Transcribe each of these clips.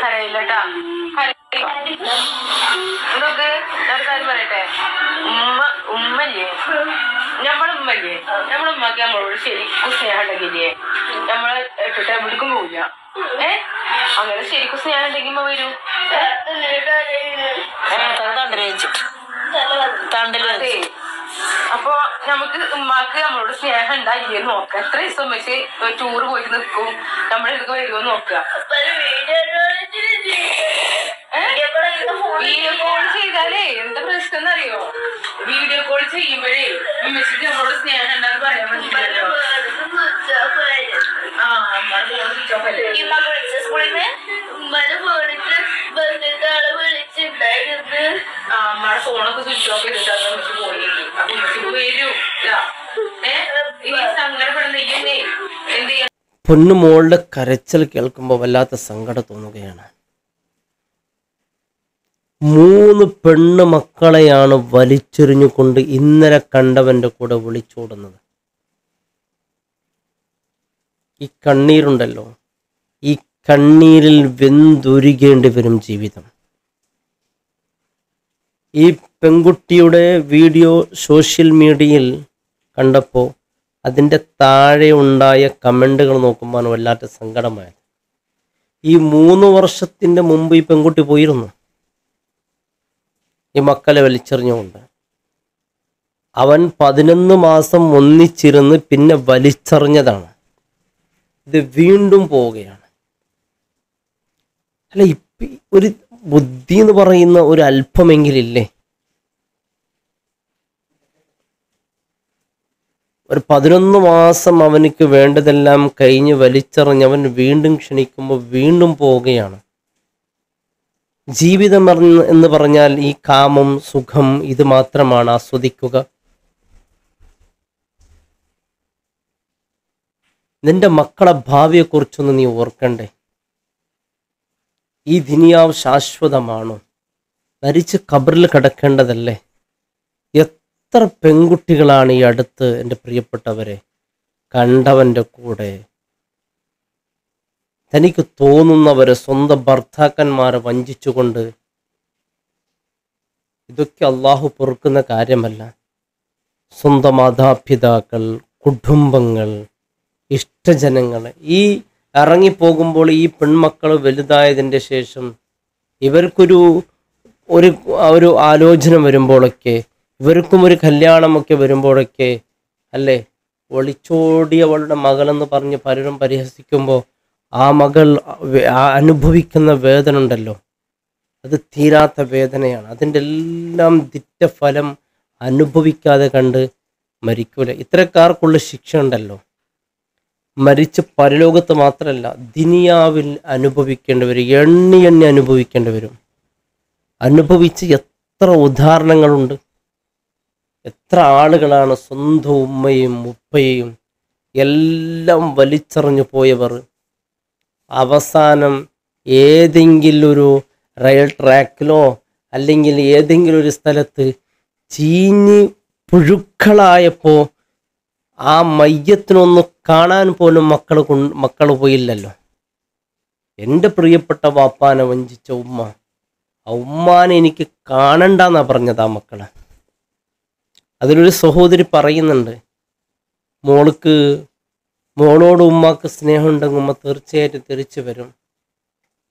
കരയില്ലട്ടാ. ഇതൊക്കെ ഞാൻ കാര്യം പറയട്ടെ. ഉമ്മല്ലേ, നമ്മളുമ്മല്ലേ, നമ്മളുമ്മക്ക് നമ്മളോട് ശരിക്കും സ്നേഹം ഉണ്ടെങ്കിലേ നമ്മളെ ഇട്ടിട്ട് എവിടേക്കും പോവില്ല. അങ്ങനെ ശരിക്കും സ്നേഹം ഉണ്ടെങ്കിൽ വരൂ. അപ്പൊ നമുക്ക് ഉമ്മാക്ക് നമ്മളോട് സ്നേഹം ഉണ്ടായില്ലേ നോക്കാം. എത്ര ദിവസം വെച്ച് ടൂറ് പോയിട്ട് നിൽക്കും, നമ്മുടെ അടുത്ത് വരുമോ നോക്കുക. വീഡിയോ കോൾ ചെയ്താലേ എന്താ പ്രശ്നം എന്നറിയോ? വീഡിയോ കോൾ ചെയ്യുമ്പോഴേ ഉമ്മച്ചിക്ക് നമ്മളോട് സ്നേഹം ഉണ്ടെന്ന് പറയാൻ പറ്റില്ലല്ലോ. അമ്മയുടെ ഫോണൊക്കെ സ്വിച്ച് ഓഫ് ചെയ്തിട്ട് അമ്മക്ക് പോയി. അപ്പൊ ഉമ്മച്ചിക്ക് വരൂ. ഈ സങ്കടപ്പെടുന്നേ എന്ത് ചെയ്യാൻ? പൊന്നുമോളുടെ കരച്ചിൽ കേൾക്കുമ്പോൾ വല്ലാത്ത സങ്കടം തോന്നുകയാണ്. 3 പെണ്ണ് മക്കളെയാണ് വലിച്ചെറിഞ്ഞുകൊണ്ട് ഇന്നലെ കണ്ടവന്റെ കൂടെ വിളിച്ചോടുന്നത്. ഈ കണ്ണീരുണ്ടല്ലോ, ഈ കണ്ണീരിൽ വെന്തുരുകേണ്ടി വരും ജീവിതം. ഈ പെൺകുട്ടിയുടെ വീഡിയോ സോഷ്യൽ മീഡിയയിൽ കണ്ടപ്പോൾ അതിൻ്റെ താഴെ ഉണ്ടായ കമൻറ്റുകൾ നോക്കുമ്പോൾ വല്ലാത്ത സങ്കടമായത്. ഈ 3 വർഷത്തിൻ്റെ മുമ്പ് ഈ പെൺകുട്ടി പോയിരുന്നു ഈ മക്കളെ വലിച്ചെറിഞ്ഞുകൊണ്ട്. അവൻ 11 മാസം ഒന്നിച്ചിരുന്ന് പിന്നെ വലിച്ചെറിഞ്ഞതാണ്. ഇത് വീണ്ടും പോവുകയാണ്. അല്ല, ഒരു ബുദ്ധി എന്ന് പറയുന്ന ഒരു അല്പമെങ്കിലില്ലേ? ഒരു 11 മാസം അവനക്ക് വേണ്ടതെല്ലാം കഴിഞ്ഞ് വലിച്ചെറിഞ്ഞവൻ വീണ്ടും ക്ഷണിക്കുമ്പോൾ വീണ്ടും പോവുകയാണ്. ജീവിതം എന്ന് പറഞ്ഞാൽ ഈ കാമം, സുഖം ഇത് മാത്രമാണ് ആസ്വദിക്കുക. നിന്റെ മക്കളെ ഭാവിയെക്കുറിച്ചൊന്ന് നീ ഓർക്കണ്ടേ? ഈ ദുനിയാവ് ശാശ്വതമാണോ? മരിച്ച് ഖബറിൽ കിടക്കേണ്ടതല്ലേ? എത്ര പെൺകുട്ടികളാണ് ഈ അടുത്ത് എൻ്റെ പ്രിയപ്പെട്ടവരെ കണ്ടവൻ്റെ കൂടെ തനിക്ക് തോന്നുന്നവരെ സ്വന്തം ഭർത്താക്കന്മാരെ വഞ്ചിച്ചുകൊണ്ട്. ഇതൊക്കെ അള്ളാഹു പൊറുക്കുന്ന കാര്യമല്ല. സ്വന്തം മാതാപിതാക്കൾ, കുടുംബങ്ങൾ, ഇഷ്ടജനങ്ങൾ ഈ ഇറങ്ങിപ്പോകുമ്പോൾ ഈ പെൺമക്കൾ വലുതായതിൻ്റെ ശേഷം ഇവർക്കൊരു ഒരു ആലോചന വരുമ്പോഴൊക്കെ, ഇവർക്കും ഒരു കല്യാണമൊക്കെ വരുമ്പോഴൊക്കെ അല്ലേ, ഒളിച്ചോടിയവളുടെ മകളെന്ന് പറഞ്ഞ് പലരും പരിഹസിക്കുമ്പോൾ ആ മകൾ അനുഭവിക്കുന്ന വേദന ഉണ്ടല്ലോ, അത് തീരാത്ത വേദനയാണ്. അതിൻ്റെ എല്ലാം ദിറ്റ ഫലം അനുഭവിക്കാതെ കണ്ട് മരിക്കൂല. ഇത്തരക്കാർക്കുള്ള ശിക്ഷ ഉണ്ടല്ലോ, മരിച്ച് പരലോകത്ത് മാത്രമല്ല ദുനിയാവിൽ അനുഭവിക്കേണ്ടി വരും. എണ്ണി അനുഭവിക്കേണ്ടി വരും. അനുഭവിച്ച് എത്ര ഉദാഹരണങ്ങളുണ്ട്. എത്ര ആളുകളാണ് സ്വന്തം ഉമ്മയും ഉപ്പയെയും എല്ലാം വലിച്ചെറിഞ്ഞു പോയവർ അവസാനം ഏതെങ്കിലും ഒരു റെയിൽ ട്രാക്കിലോ അല്ലെങ്കിൽ ഏതെങ്കിലും ഒരു സ്ഥലത്ത് ചീഞ്ഞ് പുഴുക്കളായപ്പോൾ ആ മയ്യത്തിനൊന്ന് കാണാൻ പോലും മക്കൾ പോയില്ലല്ലോ. എൻ്റെ പ്രിയപ്പെട്ട വാപ്പാനെ വഞ്ചിച്ച ഉമ്മ, ആ ഉമ്മാനെ എനിക്ക് കാണണ്ടെന്നാ പറഞ്ഞത് ആ മക്കളെ. അതിലൊരു സഹോദരി പറയുന്നുണ്ട്, മോളോട് ഉമ്മാക്ക് സ്നേഹമുണ്ടെങ്കിൽ ഉമ്മ തീർച്ചയായിട്ടും തിരിച്ചു വരും.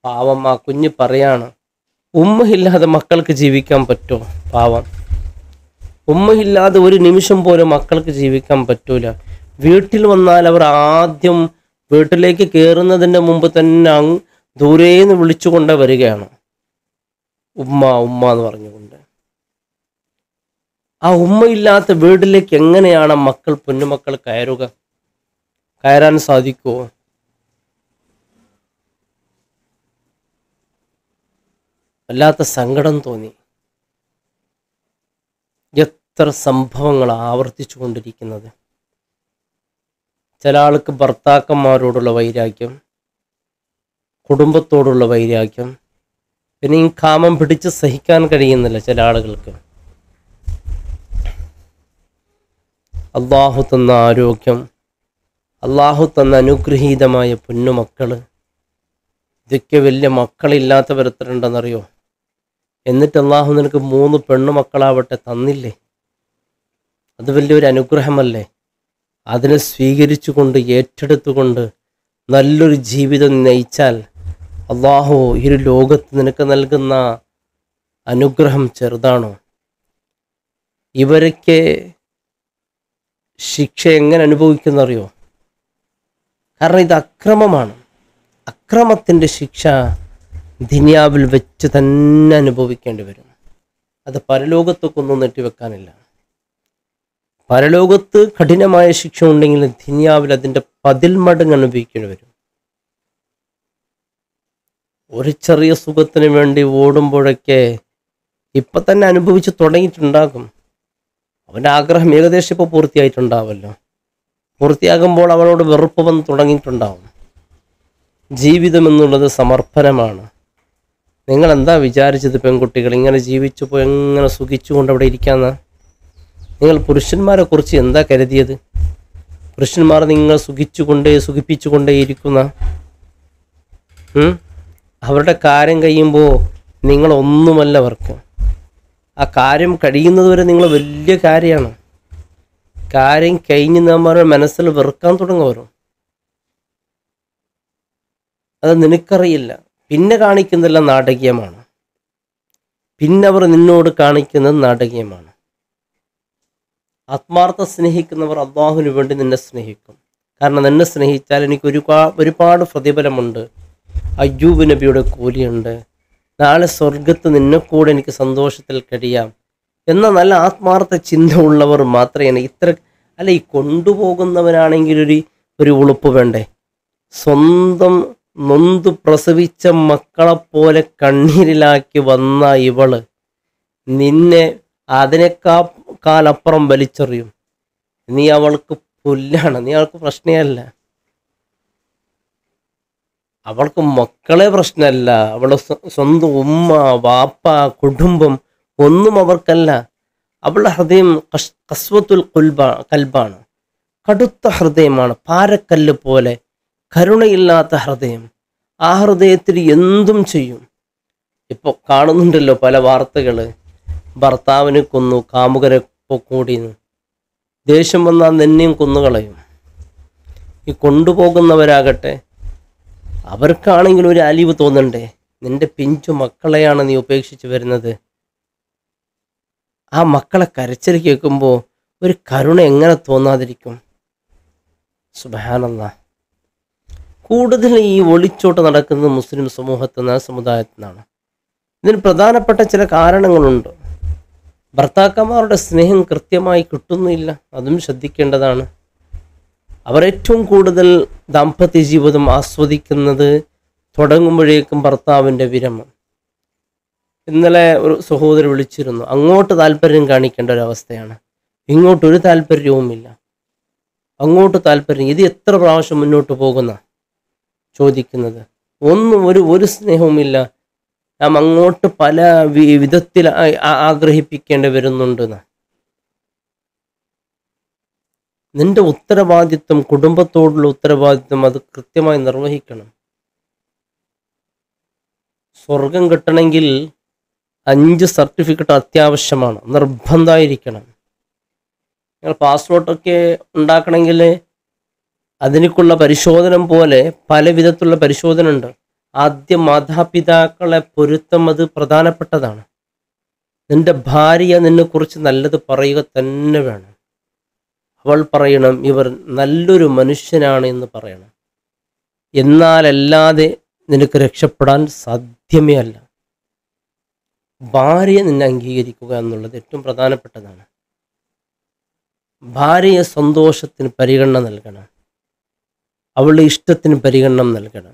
പാവം ആ കുഞ്ഞ് പറയാണ്, ഉമ്മയില്ലാതെ മക്കൾക്ക് ജീവിക്കാൻ പറ്റുമോ? പാവം, ഉമ്മയില്ലാതെ ഒരു നിമിഷം പോലും മക്കൾക്ക് ജീവിക്കാൻ പറ്റൂല. വീട്ടിൽ വന്നാൽ അവർ ആദ്യം വീട്ടിലേക്ക് കയറുന്നതിൻ്റെ മുമ്പ് തന്നെ ദൂരേന്ന് വിളിച്ചുകൊണ്ട് വരികയാണ്, ഉമ്മ ഉമ്മ എന്ന് പറഞ്ഞുകൊണ്ട്. ആ ഉമ്മയില്ലാത്ത വീട്ടിലേക്ക് എങ്ങനെയാണ് പൊന്നുമക്കൾ കയറാൻ സാധിക്കുമോ? വല്ലാത്ത സങ്കടം തോന്നി. എത്ര സംഭവങ്ങൾ ആവർത്തിച്ചു കൊണ്ടിരിക്കുന്നത്. ചില ആൾക്ക് ഭർത്താക്കന്മാരോടുള്ള വൈരാഗ്യം, കുടുംബത്തോടുള്ള വൈരാഗ്യം, പിന്നെ ഈ കാമം പിടിച്ച് സഹിക്കാൻ കഴിയുന്നില്ല ചില ആളുകൾക്ക്. അള്ളാഹു തന്ന ആരോഗ്യം, അള്ളാഹു തന്ന അനുഗ്രഹീതമായ പൊന്നുമക്കൾ, ഇതൊക്കെ വലിയ മക്കളില്ലാത്തവർ എത്ര ഉണ്ടെന്നറിയോ? എന്നിട്ട് അള്ളാഹു നിനക്ക് 3 പെണ്ണുമക്കളാവട്ടെ തന്നില്ലേ? അത് വലിയൊരു അനുഗ്രഹമല്ലേ? അതിനെ സ്വീകരിച്ചുകൊണ്ട് ഏറ്റെടുത്തുകൊണ്ട് നല്ലൊരു ജീവിതം നയിച്ചാൽ അള്ളാഹു ഈ ഒരു ലോകത്ത് നിനക്ക് നൽകുന്ന അനുഗ്രഹം ചെറുതാണോ? ഇവരൊക്കെ ശിക്ഷ എങ്ങനെ അനുഭവിക്കുന്നറിയോ? കാരണം ഇത് അക്രമമാണ്. അക്രമത്തിൻ്റെ ശിക്ഷ ദുനിയാവിൽ വെച്ച് തന്നെ അനുഭവിക്കേണ്ടി വരും. അത് പരലോകത്തൊക്കൊന്നും നെട്ടിവെക്കാനില്ല. പരലോകത്ത് കഠിനമായ ശിക്ഷ ഉണ്ടെങ്കിൽ ദുനിയാവിൽ അതിൻ്റെ 10 മടങ്ങ് അനുഭവിക്കേണ്ടി വരും. ഒരു ചെറിയ സുഖത്തിന് വേണ്ടി ഓടുമ്പോഴൊക്കെ ഇപ്പം തന്നെ അനുഭവിച്ച് തുടങ്ങിയിട്ടുണ്ടാകും. അവൻ്റെ ആഗ്രഹം ഏകദേശം ഇപ്പോൾ പൂർത്തിയായിട്ടുണ്ടാവുമല്ലോ. പൂർത്തിയാകുമ്പോൾ അവനോട് വെറുപ്പ് വന്ന് തുടങ്ങിയിട്ടുണ്ടാവും. ജീവിതം എന്നുള്ളത് സമർപ്പണമാണ്. നിങ്ങൾ എന്താ വിചാരിച്ചത് പെൺകുട്ടികൾ? ഇങ്ങനെ ജീവിച്ചു പോയി എങ്ങനെ സുഖിച്ചുകൊണ്ട് അവിടെ ഇരിക്കാമെന്ന്? നിങ്ങൾ പുരുഷന്മാരെ കുറിച്ച് എന്താ കരുതിയത്? പുരുഷന്മാർ നിങ്ങൾ സുഖിപ്പിച്ചുകൊണ്ടേ ഇരിക്കുന്ന അവരുടെ കാര്യം കഴിയുമ്പോൾ നിങ്ങളൊന്നുമല്ല അവർക്ക്. ആ കാര്യം കഴിയുന്നതുവരെ നിങ്ങൾ വലിയ കാര്യമാണ്. കാര്യം കഴിഞ്ഞ് നമ്മളുടെ മനസ്സിൽ വെറുക്കാൻ തുടങ്ങുവരും. അത് നിനക്കറിയില്ല. പിന്നെ കാണിക്കുന്നതെല്ലാം നാടകീയമാണ്. പിന്നെ അവർ നിന്നോട് കാണിക്കുന്നത് നാടകീയമാണ്. ആത്മാർത്ഥ സ്നേഹിക്കുന്നവർ അള്ളാഹുവിന് വേണ്ടി നിന്നെ സ്നേഹിക്കും. കാരണം നിന്നെ സ്നേഹിച്ചാൽ എനിക്ക് ഒരുപാട് പ്രതിഫലമുണ്ട്. അയ്യൂബ് നബിയുടെ കൂലിയുണ്ട്. നാളെ സ്വർഗത്ത് നിന്നെ കൂടെ എനിക്ക് സന്തോഷത്തിൽ കഴിയാം എന്ന നല്ല ആത്മാർത്ഥ ചിന്ത ഉള്ളവർ മാത്രമേ ഈ കൊണ്ടുപോകുന്നവനാണെങ്കിൽ ഒരു ഉളുപ്പ് വേണ്ടേ? സ്വന്തം നൊന്ത് പ്രസവിച്ച മക്കളെപ്പോലെ കണ്ണീരിലാക്കി വന്ന ഇവള് നിന്നെ അതിനേക്കാളപ്പുറം വലിച്ചെറിയും. നീ അവൾക്ക് പുല്ലാണ്. നീ അവൾക്ക് പ്രശ്നമല്ല. അവൾക്ക് മക്കളെ പ്രശ്നമല്ല. അവളുടെ സ്വന്തം ഉമ്മ, വാപ്പ, കുടുംബം ഒന്നും അവർക്കല്ല. അവളുടെ ഹൃദയം കസ്വത്തുൽ കൽബാണ്. കടുത്ത ഹൃദയമാണ്. പാരക്കല്ല് പോലെ കരുണയില്ലാത്ത ഹൃദയം. ആ ഹൃദയത്തിൽ എന്തും ചെയ്യും. ഇപ്പോൾ കാണുന്നുണ്ടല്ലോ പല വാർത്തകൾ. ഭർത്താവിനെ കൊന്നു, കാമുകരെ കൂടിന്ന്. ദേഷ്യം വന്നാൽ നിന്നെയും കൊന്നുകളയും. ഈ കൊണ്ടുപോകുന്നവരാകട്ടെ അവർക്കാണെങ്കിൽ ഒരു അലിവ് തോന്നണ്ടേ? നിന്റെ പിഞ്ചു മക്കളെയാണ് നീ ഉപേക്ഷിച്ച് വരുന്നത്. ആ മക്കളെ കരച്ചിൽ കേൾക്കുമ്പോൾ ഒരു കരുണ എങ്ങനെ തോന്നാതിരിക്കും? സുബ്ഹാനല്ലാഹ്. കൂടുതൽ ഈ ഒളിച്ചോട്ട് നടക്കുന്നത് മുസ്ലിം സമുദായത്തിൽ നിന്നാണ്. ഇതിന് പ്രധാനപ്പെട്ട ചില കാരണങ്ങളുണ്ട്. ഭർത്താക്കന്മാരുടെ സ്നേഹം കൃത്യമായി കിട്ടുന്നില്ല. അതും ശ്രദ്ധിക്കേണ്ടതാണ്. അവർ ഏറ്റവും കൂടുതൽ ദാമ്പത്യ ജീവിതം ആസ്വദിക്കുന്നത് തുടങ്ങുമ്പോഴേക്കും ഭർത്താവിൻ്റെ വിരമം. ഇന്നലെ ഒരു സഹോദരി വിളിച്ചിരുന്നു. അങ്ങോട്ട് താല്പര്യം കാണിക്കേണ്ട ഒരവസ്ഥയാണ്, ഇങ്ങോട്ടൊരു താല്പര്യവുമില്ല. അങ്ങോട്ട് താല്പര്യം. ഇത് എത്ര പ്രാവശ്യം മുന്നോട്ട് പോകുന്ന ചോദിക്കുന്നത്. ഒരു സ്നേഹവുമില്ല. നാം അങ്ങോട്ട് പല വിധത്തിൽ ആഗ്രഹിപ്പിക്കേണ്ടി വരുന്നുണ്ടെന്ന്. നിന്റെ ഉത്തരവാദിത്വം, കുടുംബത്തോടുള്ള ഉത്തരവാദിത്വം അത് കൃത്യമായി നിർവഹിക്കണം. സ്വർഗം കിട്ടണമെങ്കിൽ 5 സർട്ടിഫിക്കറ്റ് അത്യാവശ്യമാണ്, നിർബന്ധമായിരിക്കണം. നിങ്ങൾ പാസ്പോർട്ടൊക്കെ ഉണ്ടാക്കണമെങ്കിൽ അതിനേക്കുള്ള പരിശോധന പോലെ പല വിധത്തിലുള്ള പരിശോധന ഉണ്ട്. ആദ്യം മാതാപിതാക്കളെ പൊരുത്തം അത് പ്രധാനപ്പെട്ടതാണ്. നിന്റെ ഭാര്യ നിന്നെക്കുറിച്ച് നല്ലത് പറയുക തന്നെ വേണം. അവൾ പറയണം ഇവർ നല്ലൊരു മനുഷ്യനാണ് എന്ന് പറയണം. എന്നാലല്ലാതെ നിനക്ക് രക്ഷപ്പെടാൻ സാധ്യമേ അല്ല. ഭാര്യ നിന്നെ അംഗീകരിക്കുക എന്നുള്ളത് ഏറ്റവും പ്രധാനപ്പെട്ടതാണ്. ഭാര്യയെ സന്തോഷത്തിന് പരിഗണന നൽകണം. അവളുടെ ഇഷ്ടത്തിന് പരിഗണന നൽകണം.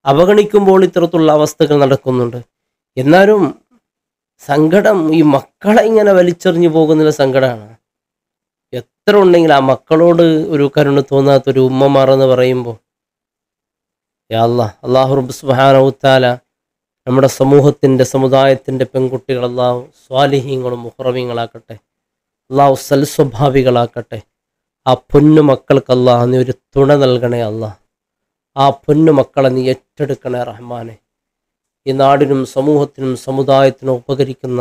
അവഗണിക്കുമ്പോൾ ഇത്തരത്തിലുള്ള അവസ്ഥകൾ നടക്കുന്നുണ്ട്. എന്നാലും സങ്കടം, ഈ മക്കളെ ഇങ്ങനെ വലിച്ചെറിഞ്ഞു പോകുന്ന സങ്കടമാണ്. എത്ര ഉണ്ടെങ്കിൽ ആ മക്കളോട് ഒരു കരുണ തോന്നാത്തൊരു ഉമ്മമാരെന്ന് പറയുമ്പോൾ, യാ അല്ലാഹ്, അല്ലാഹു റബ്ബ് സുബ്ഹാനഹു വതആല നമ്മുടെ സമൂഹത്തിൻ്റെ, സമുദായത്തിൻ്റെ പെൺകുട്ടികൾ അല്ലാഹു സ്വാലിഹീങ്ങളും മുഹറമീങ്ങളാക്കട്ടെ. അല്ലാഹു സൽസ്വഭാവികളാക്കട്ടെ. ആ പൊന്നു മക്കൾക്ക് അല്ലാഹ് നീ ഒരു തുണ നൽകണേ അല്ലാഹ്. ആ പൊന്നുമക്കളെ നീ ഏറ്റെടുക്കണേ റഹ്മാനെ. ഈ നാടിനും സമൂഹത്തിനും സമുദായത്തിനും ഉപകരിക്കുന്ന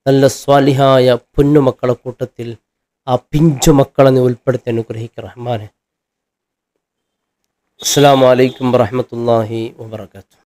നല്ല സ്വാലിഹായ പൊന്നുമക്കളെ കൂട്ടത്തിൽ ആ പിഞ്ചു മക്കളെ നീ ഉൾപ്പെടുത്തി അനുഗ്രഹിക്കുക റഹ്മാനെ. അസ്സലാമു അലൈക്കും വറഹ്മത്തുള്ളാഹി വബറകാതുഹു.